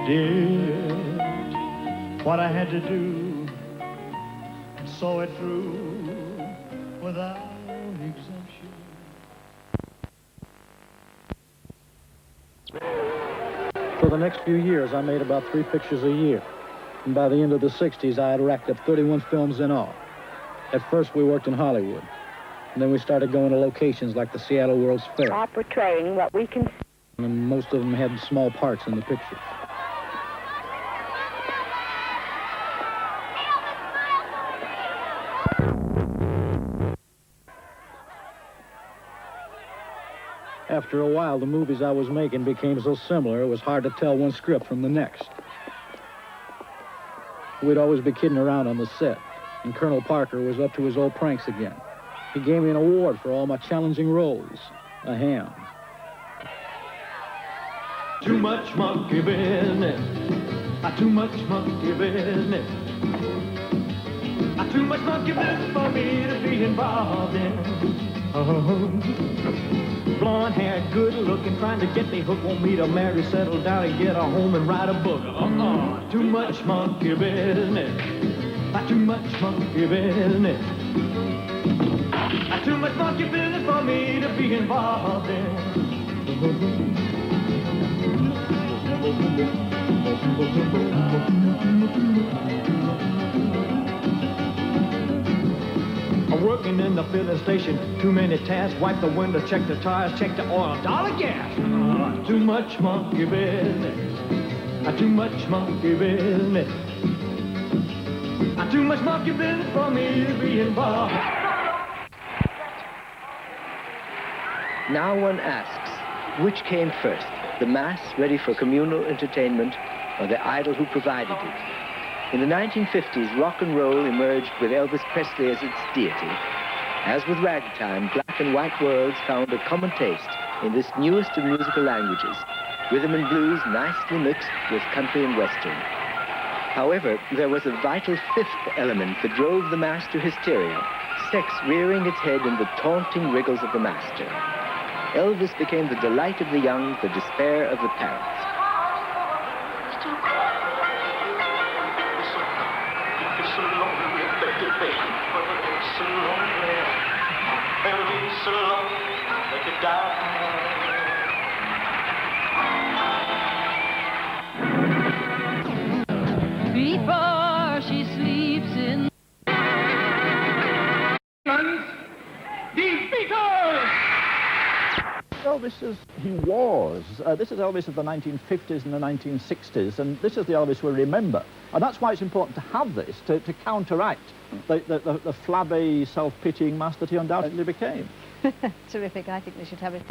Did what I had to do, and saw it through without exemption. For the next few years, I made about 3 pictures a year. And by the end of the 60s, I had racked up 31 films in all. At first, we worked in Hollywood. And then we started going to locations like the Seattle World's Fair. Are portraying what we can see. And most of them had small parts in the pictures. After a while, the movies I was making became so similar, it was hard to tell one script from the next. We'd always be kidding around on the set, and Colonel Parker was up to his old pranks again. He gave me an award for all my challenging roles, a ham. Too much monkey business, too much monkey business, too much monkey business for me to be involved in. Blonde hair, good looking, trying to get me hooked, want me to marry, settle down and get a home and write a book. Too much monkey business, too much monkey business, too much monkey business for me to be involved in. I'm working in the filling station, too many tasks, wipe the window, check the tires, check the oil, dollar gas. Too much monkey business, too much monkey business, too much monkey business for me to be involved. Now one asks, which came first, the mass ready for communal entertainment or the idol who provided it? In the 1950s, rock and roll emerged with Elvis Presley as its deity. As with ragtime, black and white worlds found a common taste in this newest of musical languages, rhythm and blues nicely mixed with country and western. However, there was a vital fifth element that drove the mass to hysteria, sex rearing its head in the taunting wriggles of the master. Elvis became the delight of the young, the despair of the parents. Before she sleeps in The Beatles! Elvis as he was. This is Elvis of the 1950s and the 1960s, and this is the Elvis we remember. And that's why it's important to have this, to counteract the flabby, self-pitying mass that he undoubtedly became. Terrific. I think we should have it.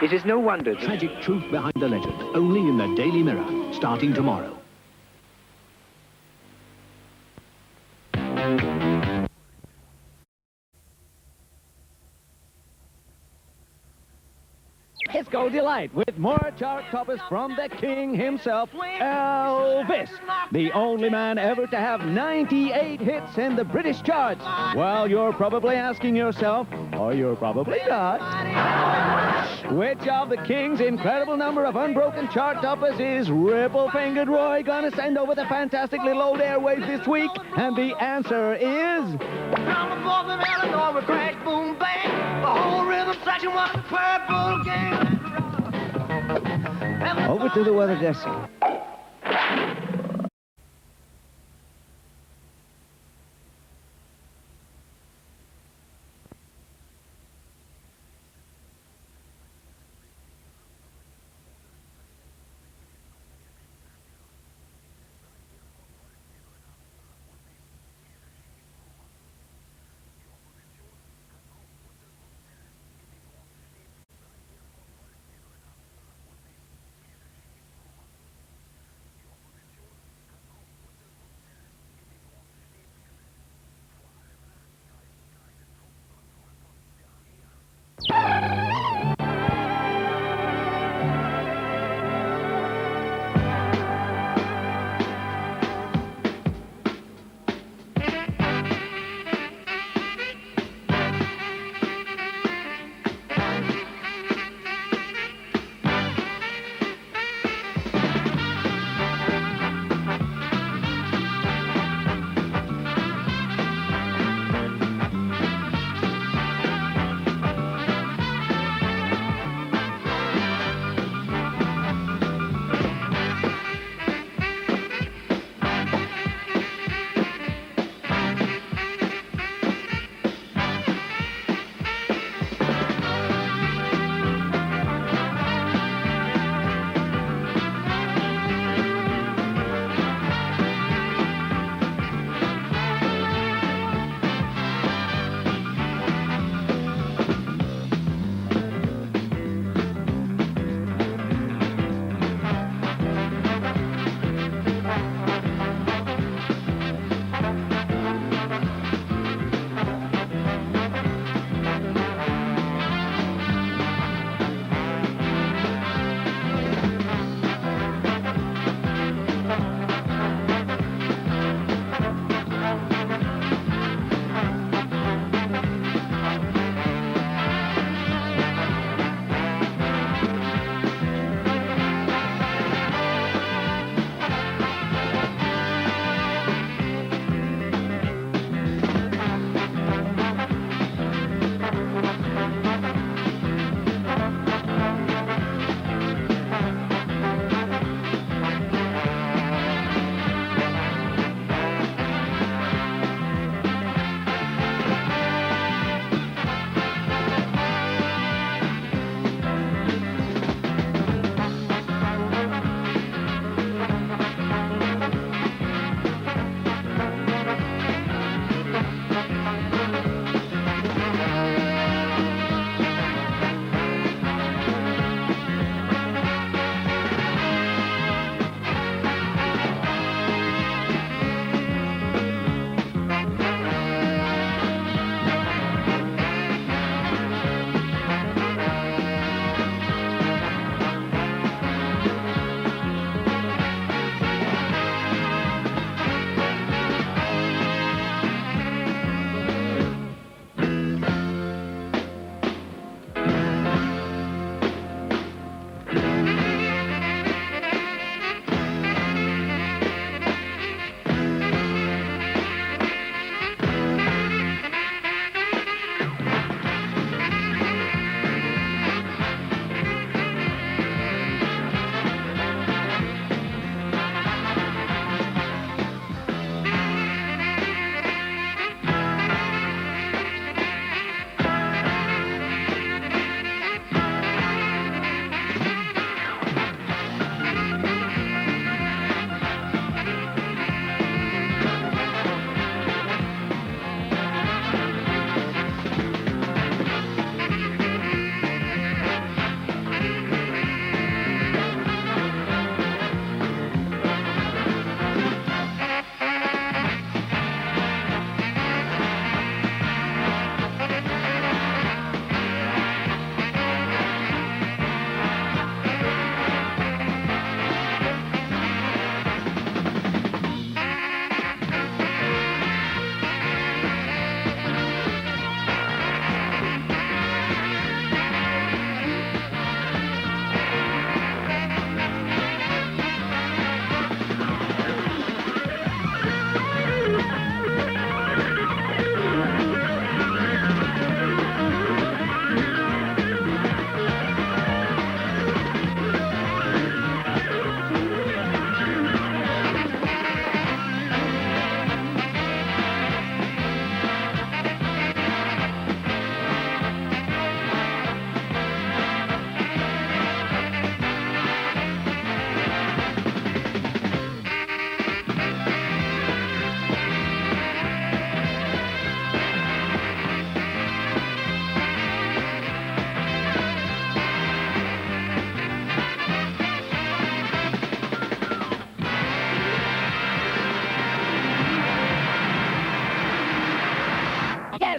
It is no wonder that Tragic truth behind the legend, only in the Daily Mirror, starting tomorrow. Disco Delight with more chart toppers from the king himself, Elvis, the only man ever to have 98 hits in the British charts. Well, you're probably asking yourself, or you're probably not, which of the king's incredible number of unbroken chart toppers is Ripple-Fingered Roy gonna send over the fantastically low airwaves this week? And the answer is... Over to the weather desk.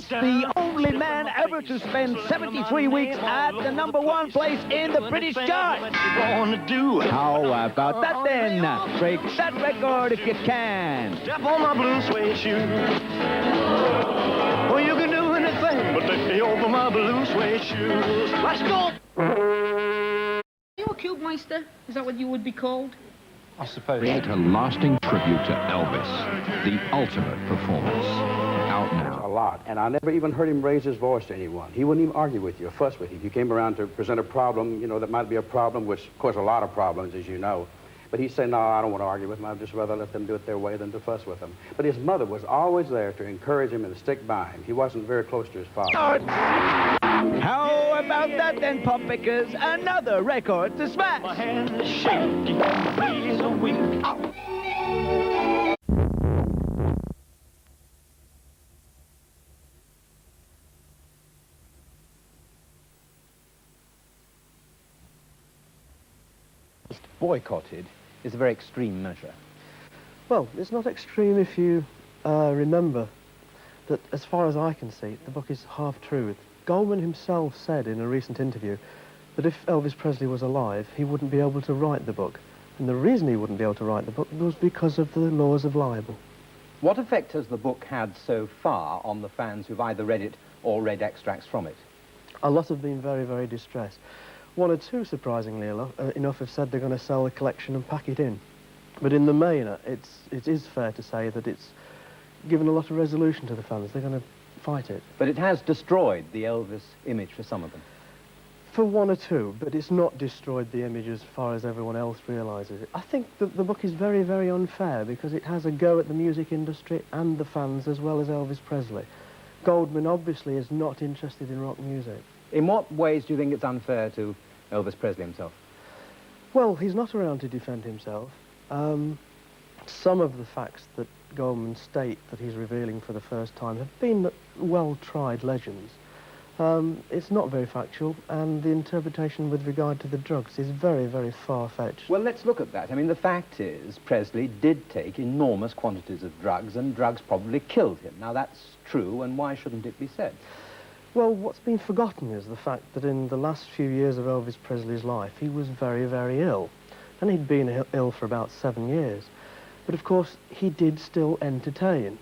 the only man ever to spend 73 weeks at the #1 place in the British chart. How about that then? Break that record if you can. Step on my blue suede shoe. Oh, you can do anything but lay over my blue suede shoes. Let's go! Are you a cube meister? Is that what you would be called? I suppose. Create a lasting tribute to Elvis, the ultimate performance. Out now. A lot, and I never even heard him raise his voice to anyone. He wouldn't even argue with you or fuss with you. If you came around to present a problem, you know, that might be a problem, which, of course, a lot of problems, as you know. But he'd say, no, I don't want to argue with them. I'd just rather let them do it their way than to fuss with them. But his mother was always there to encourage him and to stick by him. He wasn't very close to his father. How about that then, pop pickers? Another record to smash. My hand is shaking, please a wink. Boycotted is a very extreme measure. Well, it's not extreme if you remember that, as far as I can see, the book is half-truth. Goldman himself said in a recent interview that if Elvis Presley was alive, he wouldn't be able to write the book. And the reason he wouldn't be able to write the book was because of the laws of libel. What effect has the book had so far on the fans who've either read it or read extracts from it? A lot have been very, very distressed. One or two, surprisingly enough, have said they're going to sell the collection and pack it in. But in the main, it is fair to say that it's given a lot of resolution to the fans. They're going to fight it. But it has destroyed the Elvis image for some of them. For one or two, but it's not destroyed the image as far as everyone else realises it. I think that the book is very, very unfair because it has a go at the music industry and the fans as well as Elvis Presley. Goldman obviously is not interested in rock music. In what ways do you think it's unfair to Elvis Presley himself? Well, he's not around to defend himself. Some of the facts that Goldman state that he's revealing for the first time have been well-tried legends. It's not very factual, and the interpretation with regard to the drugs is very, very far-fetched. Well, let's look at that. I mean, the fact is, Presley did take enormous quantities of drugs, and drugs probably killed him. Now, that's true, and why shouldn't it be said? Well, what's been forgotten is the fact that in the last few years of Elvis Presley's life, he was very, very ill. And he'd been ill for about 7 years. But, of course, he did still entertain.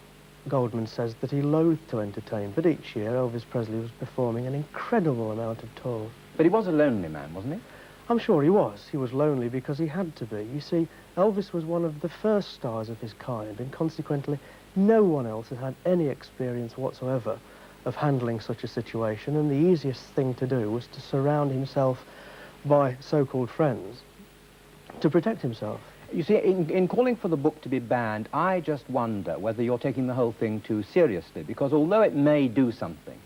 Goldman says that he loathed to entertain, but each year Elvis Presley was performing an incredible amount of tours. But he was a lonely man, wasn't he? I'm sure he was. He was lonely because he had to be. You see, Elvis was one of the first stars of his kind, and consequently, no one else had had any experience whatsoever of handling such a situation, and the easiest thing to do was to surround himself by so-called friends to protect himself. You see, in calling for the book to be banned, I just wonder whether you're taking the whole thing too seriously, because although it may do something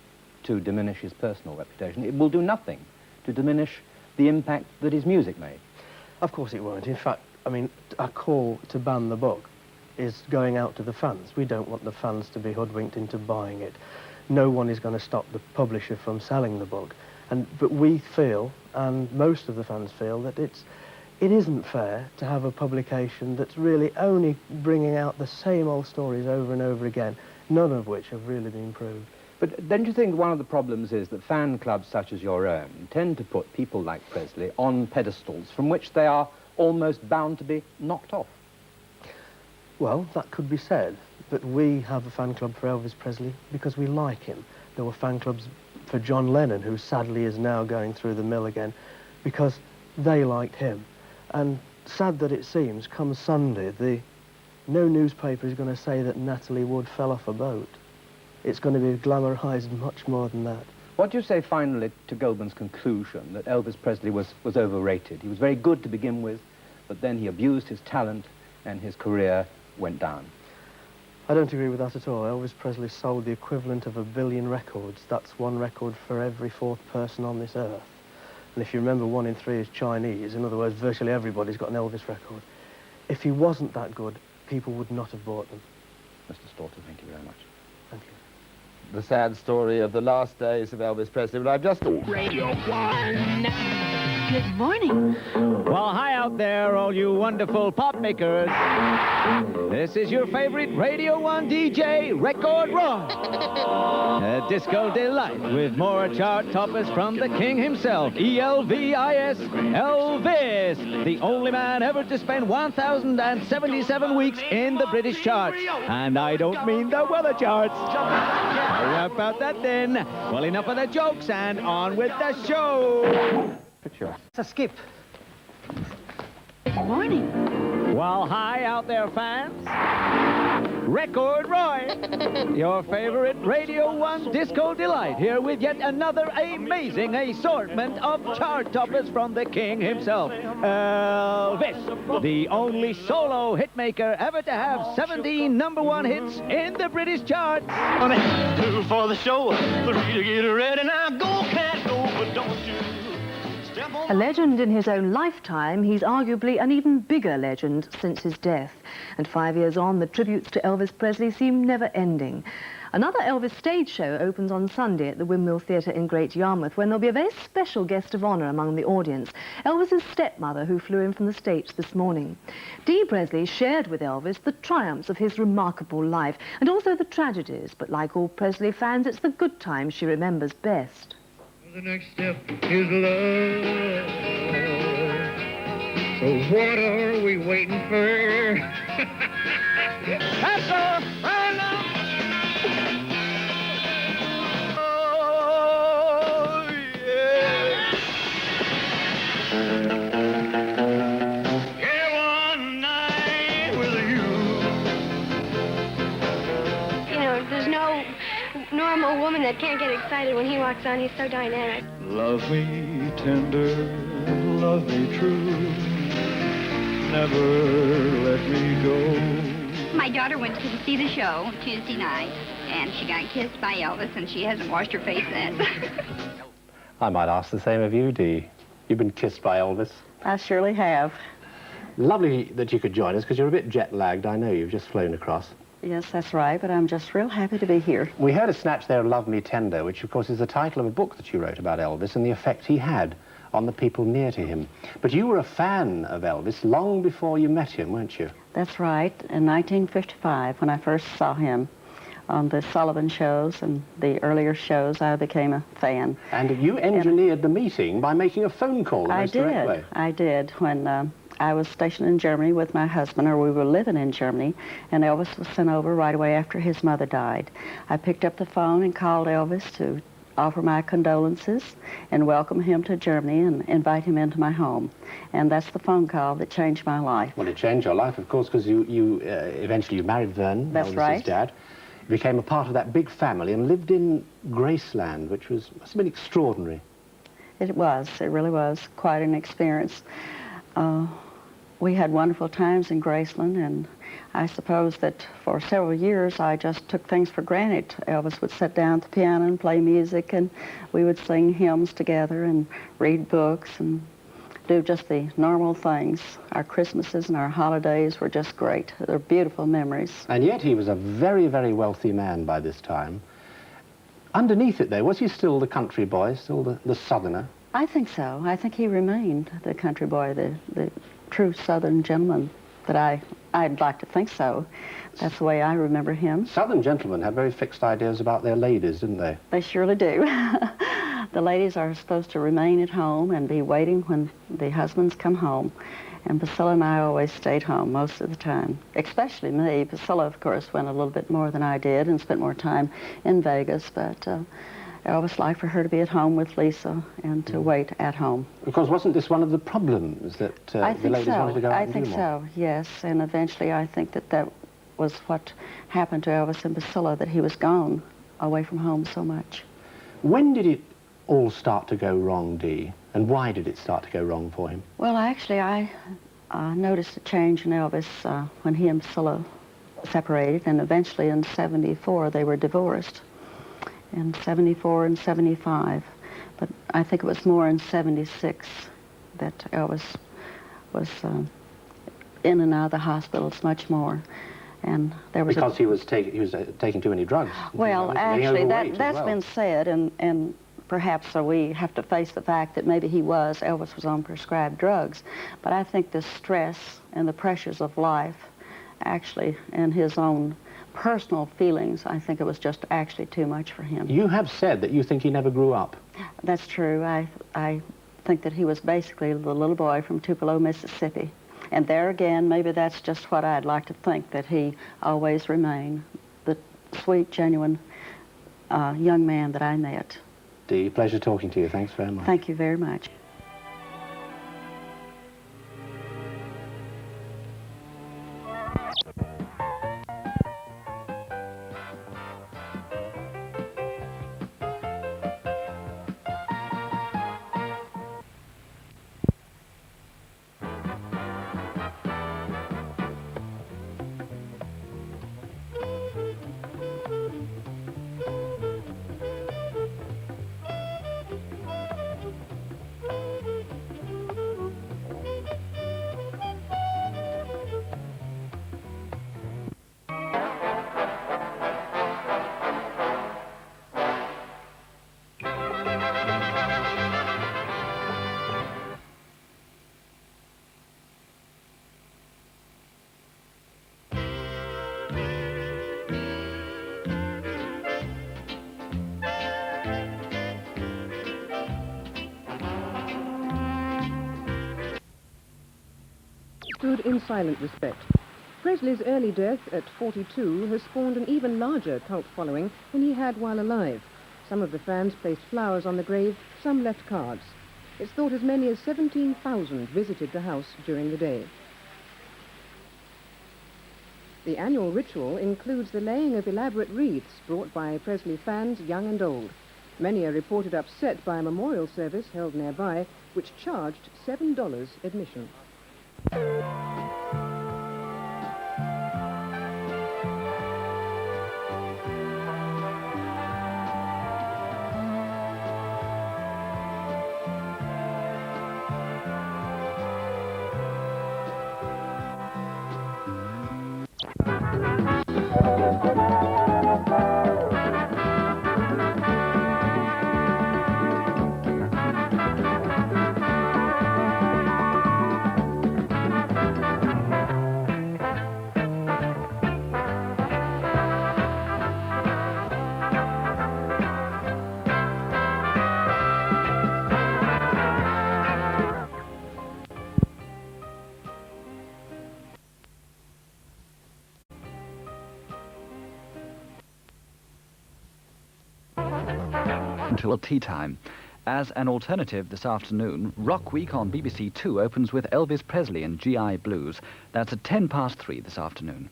to diminish his personal reputation, it will do nothing to diminish the impact that his music made. Of course it won't. In fact, I mean, a call to ban the book is going out to the fans. We don't want the fans to be hoodwinked into buying it. No one is going to stop the publisher from selling the book. But we feel, and most of the fans feel, that it isn't fair to have a publication that's really only bringing out the same old stories over and over again, none of which have really been proved. But don't you think one of the problems is that fan clubs such as your own tend to put people like Presley on pedestals from which they are almost bound to be knocked off? Well, that could be said, but we have a fan club for Elvis Presley because we like him. There were fan clubs for John Lennon, who sadly is now going through the mill again, because they liked him. And sad that it seems, come Sunday, no newspaper is going to say that Natalie Wood fell off a boat. It's going to be glamorized much more than that. What do you say finally to Goldman's conclusion that Elvis Presley was overrated? He was very good to begin with, but then he abused his talent and his career went down. I don't agree with that at all. Elvis Presley sold the equivalent of 1 billion records. That's one record for every fourth person on this earth. And if you remember, 1 in 3 is Chinese. In other words, virtually everybody's got an Elvis record. If he wasn't that good, people would not have bought them. Mr. Slaughter, thank you very much. Thank you. The sad story of the last days of Elvis Presley, but I've just... Radio 1. Good morning. Well, hi out there, all you wonderful pop makers. This is your favorite Radio 1 DJ, Record Roy. A disco delight with more chart toppers from the king himself, Elvis, Elvis, the only man ever to spend 1,077 weeks in the British charts. And I don't mean the weather charts. How about that then? Well, enough of the jokes and on with the show. It's a skip. Good morning. Well, hi out there, fans. Record Roy, your favorite Radio 1 disco delight, here with yet another amazing assortment of chart toppers from the king himself, Elvis, the only solo hitmaker ever to have 17 #1 hits in the British charts. 2 for the show, 3 to get ready. Now go, cat, go, but don't you step on. A legend in his own lifetime, he's arguably an even bigger legend since his death. And 5 years on, the tributes to Elvis Presley seem never-ending. Another Elvis stage show opens on Sunday at the Windmill Theatre in Great Yarmouth, when there'll be a very special guest of honour among the audience, Elvis's stepmother, who flew in from the States this morning. Dee Presley shared with Elvis the triumphs of his remarkable life, and also the tragedies, but like all Presley fans, it's the good times she remembers best. The next step is love. So what are we waiting for? That's all right now. Oh, yeah. Yeah, one night with you. You know, there's no normal woman that can't get excited when he walks on. He's so dynamic. Love me tender, love me true. Never let me go. My daughter went to see the show Tuesday night, and she got kissed by Elvis, and she hasn't washed her face since. I might ask the same of you, Dee. You've been kissed by Elvis. I surely have. Lovely that you could join us, because you're a bit jet-lagged. I know you've just flown across. Yes, that's right, but I'm just real happy to be here. We heard a snatch there of Love Me Tender, which, of course, is the title of a book that you wrote about Elvis and the effect he had on the people near to him. But you were a fan of Elvis long before you met him, weren't you? That's right. In 1955, when I first saw him on the Sullivan shows and the earlier shows, I became a fan. And you engineered the meeting by making a phone call the most direct way. I did. When I was stationed in Germany with my husband, or we were living in Germany, and Elvis was sent over right away after his mother died. I picked up the phone and called Elvis to offer my condolences and welcome him to Germany and invite him into my home. And that's the phone call that changed my life. Well, it changed your life, of course, because you eventually married Vern, that's Elvis's right. dad. You became a part of that big family and lived in Graceland, which must have been extraordinary. It really was quite an experience. We had wonderful times in Graceland, and I suppose that for several years I just took things for granted. Elvis would sit down at the piano and play music, and we would sing hymns together and read books and do just the normal things. Our Christmases and our holidays were just great. They're beautiful memories. And yet he was a very, very wealthy man by this time. Underneath it, though, was he still the country boy, still the southerner? I think so. I think he remained the country boy, the true southern gentleman that I'd like to think so. That's the way I remember him. Southern gentlemen had very fixed ideas about their ladies, didn't they? They surely do. The ladies are supposed to remain at home and be waiting when the husbands come home. And Priscilla and I always stayed home most of the time, especially me. Priscilla, of course, went a little bit more than I did and spent more time in Vegas, but Elvis liked for her to be at home with Lisa and to wait at home. Because wasn't this one of the problems that the ladies wanted to go out and do more? I think so, yes. And eventually I think that was what happened to Elvis and Priscilla, that he was gone away from home so much. When did it all start to go wrong, Dee? And why did it start to go wrong for him? Well, actually, I noticed a change in Elvis when he and Priscilla separated, and eventually in '74 they were divorced. In '74 and '75, but I think it was more in '76 that Elvis was in and out of the hospitals much more, and there was because he was taking too many drugs. Well, actually, that's been said, and perhaps we have to face the fact that maybe Elvis was on prescribed drugs. But I think the stress and the pressures of life, actually, and his own personal feelings, I think it was just actually too much for him. You have said that you think he never grew up. That's true. I think that he was basically the little boy from Tupelo, Mississippi. And there again, maybe that's just what I'd like to think, that he always remained the sweet, genuine young man that I met. Dee, pleasure talking to you. Thanks very much. Thank you very much. Stood in silent respect. Presley's early death at 42 has spawned an even larger cult following than he had while alive. Some of the fans placed flowers on the grave, some left cards. It's thought as many as 17,000 visited the house during the day. The annual ritual includes the laying of elaborate wreaths brought by Presley fans, young and old. Many are reported upset by a memorial service held nearby, which charged $7 admission. Until tea time. As an alternative this afternoon, Rock Week on BBC Two opens with Elvis Presley and GI Blues. That's at 3:10 this afternoon.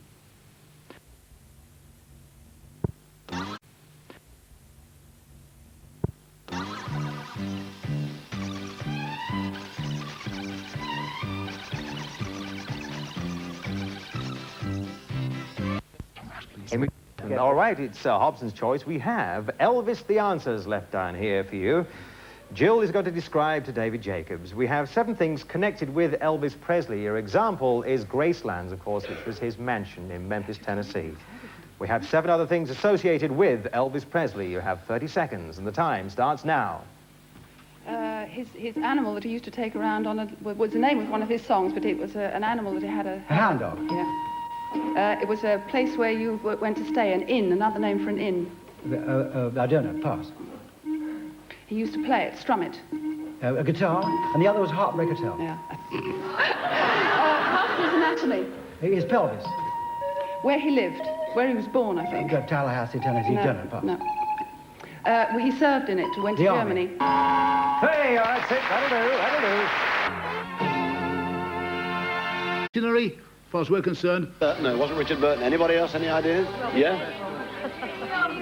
All right, it's Hobson's choice. We have Elvis the Answers left down here for you. Jill is going to describe to David Jacobs. We have 7 things connected with Elvis Presley. Your example is Graceland, of course, which was his mansion in Memphis, Tennessee. We have 7 other things associated with Elvis Presley. You have 30 seconds, and the time starts now. His animal that he used to take around on was the name of one of his songs, but it was an animal that he had a hound dog. Yeah. It was a place where you went to stay, an inn, another name for an inn. I don't know, pass. He used to play it, strum it. A guitar, and the other was Heartbreak Hotel. Yeah. Half his anatomy. His pelvis. Where he lived, where he was born, I think. Tallahassee, Tennessee, don't know, pass. No. He served in it, went to Germany. Hey, that's it, that'll do. As far as we're concerned. No, it wasn't Richard Burton. Anybody else, any ideas? Yeah?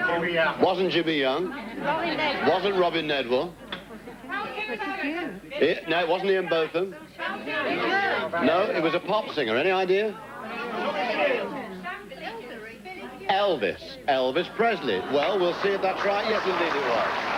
Jimmy Young. Wasn't Jimmy Young. Wasn't Robin Nedwell. No, it wasn't Ian Botham. No, it was a pop singer. Any idea? Elvis Presley. Well, we'll see if that's right. Yes, indeed it was.